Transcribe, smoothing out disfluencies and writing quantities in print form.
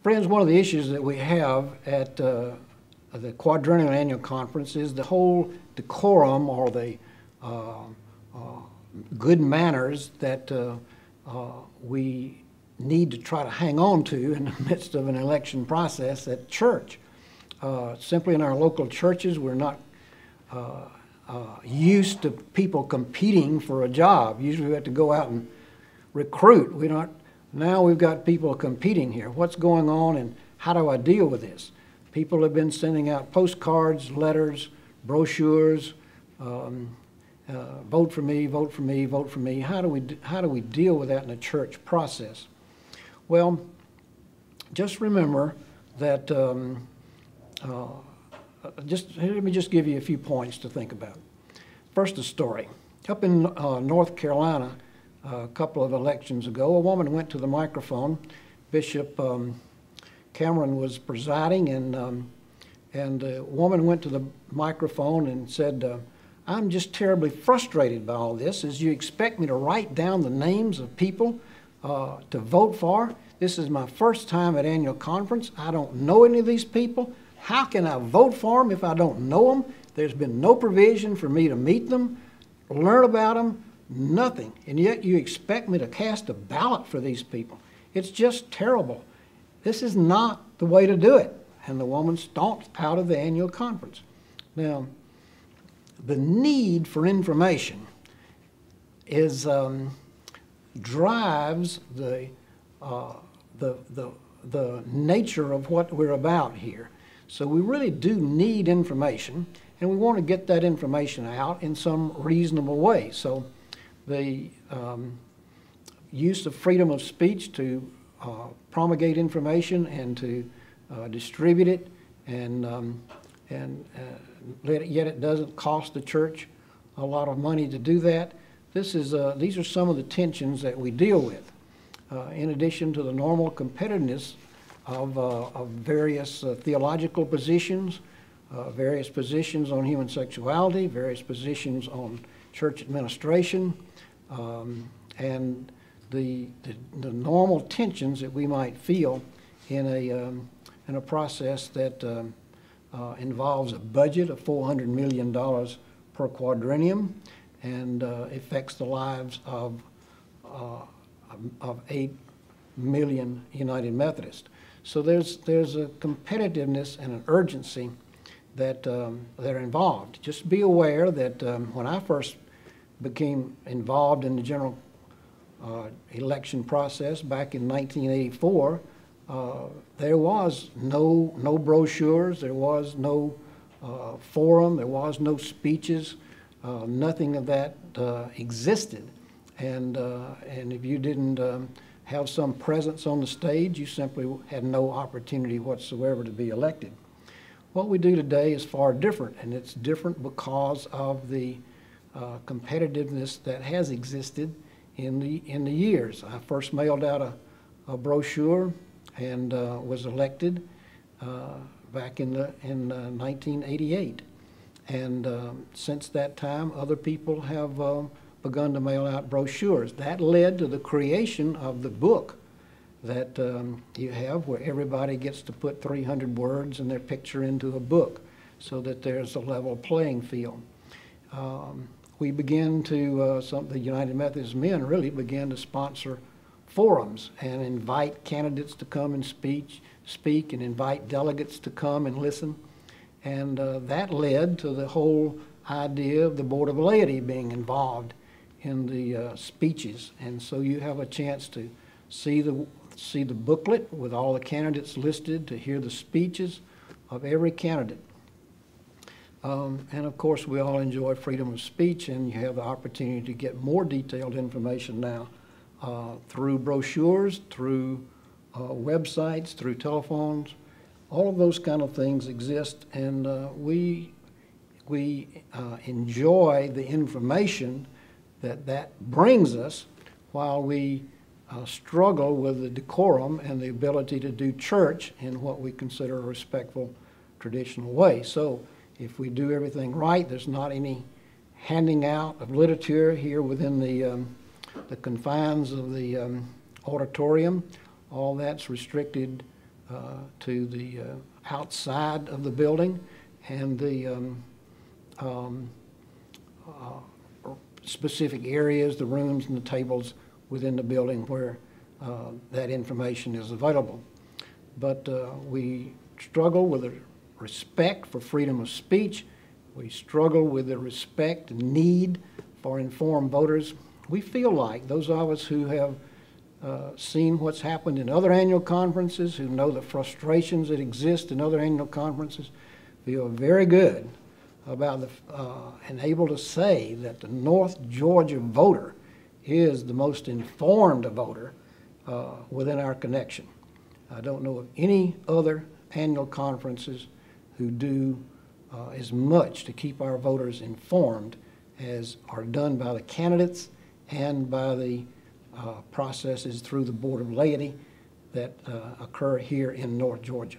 Friends, one of the issues that we have at the Quadrennial Annual Conference is the whole decorum or the good manners that we need to try to hang on to in the midst of an election process at church. Simply in our local churches, we're not used to people competing for a job. Usually we have to go out and recruit. Now we've got people competing here. What's going on and how do I deal with this? People have been sending out postcards, letters, brochures, vote for me, vote for me, vote for me. How do we deal with that in a church process? Well, just remember that, let me just give you a few points to think about. First, a story. Up in North Carolina, a couple of elections ago, a woman went to the microphone. Bishop Cameron was presiding, and a woman went to the microphone and said, I'm just terribly frustrated by all this. As you expect me to write down the names of people to vote for? This is my first time at annual conference. I don't know any of these people. How can I vote for them if I don't know them? There's been no provision for me to meet them, learn about them, nothing. And yet you expect me to cast a ballot for these people. It's just terrible. This is not the way to do it. And the woman stomped out of the annual conference. Now, the need for information drives the nature of what we're about here. So we really do need information, and we want to get that information out in some reasonable way. So the use of freedom of speech to promulgate information and to distribute it, and yet it doesn't cost the church a lot of money to do that. These are some of the tensions that we deal with. In addition to the normal competitiveness of various theological positions, various positions on human sexuality, various positions on church administration, and the normal tensions that we might feel in a process that involves a budget of $400 million per quadrennium and affects the lives of 8 million United Methodists. So there's a competitiveness and an urgency that are involved. Just be aware that when I first became involved in the general election process back in 1984, there was no brochures, there was no forum, there was no speeches, nothing of that existed. And if you didn't have some presence on the stage, you simply had no opportunity whatsoever to be elected. What we do today is far different, and it's different because of the competitiveness that has existed in the years. I first mailed out a brochure and was elected back in 1988. And since that time, other people have begun to mail out brochures. That led to the creation of the book that you have, where everybody gets to put 300 words and their picture into a book so that there's a level playing field. We began to, the United Methodist Men really began to sponsor forums and invite candidates to come and speak and invite delegates to come and listen. And that led to the whole idea of the Board of Laity being involved in the speeches. And so you have a chance to see the booklet with all the candidates listed, to hear the speeches of every candidate. And of course, we all enjoy freedom of speech, and you have the opportunity to get more detailed information now through brochures, through websites, through telephones. All of those kind of things exist, and we enjoy the information that brings us while we struggle with the decorum and the ability to do church in what we consider a respectful, traditional way. So if we do everything right, there's not any handing out of literature here within the confines of the auditorium. All that's restricted to the outside of the building and the specific areas, the rooms and the tables within the building where that information is available. But we struggle with the respect for freedom of speech. We struggle with the respect and need for informed voters. We feel like those of us who have seen what's happened in other annual conferences, who know the frustrations that exist in other annual conferences, feel very good about and able to say that the North Georgia voter is the most informed voter within our connection. I don't know of any other annual conferences who do as much to keep our voters informed as are done by the candidates and by the processes through the Board of Laity that occur here in North Georgia.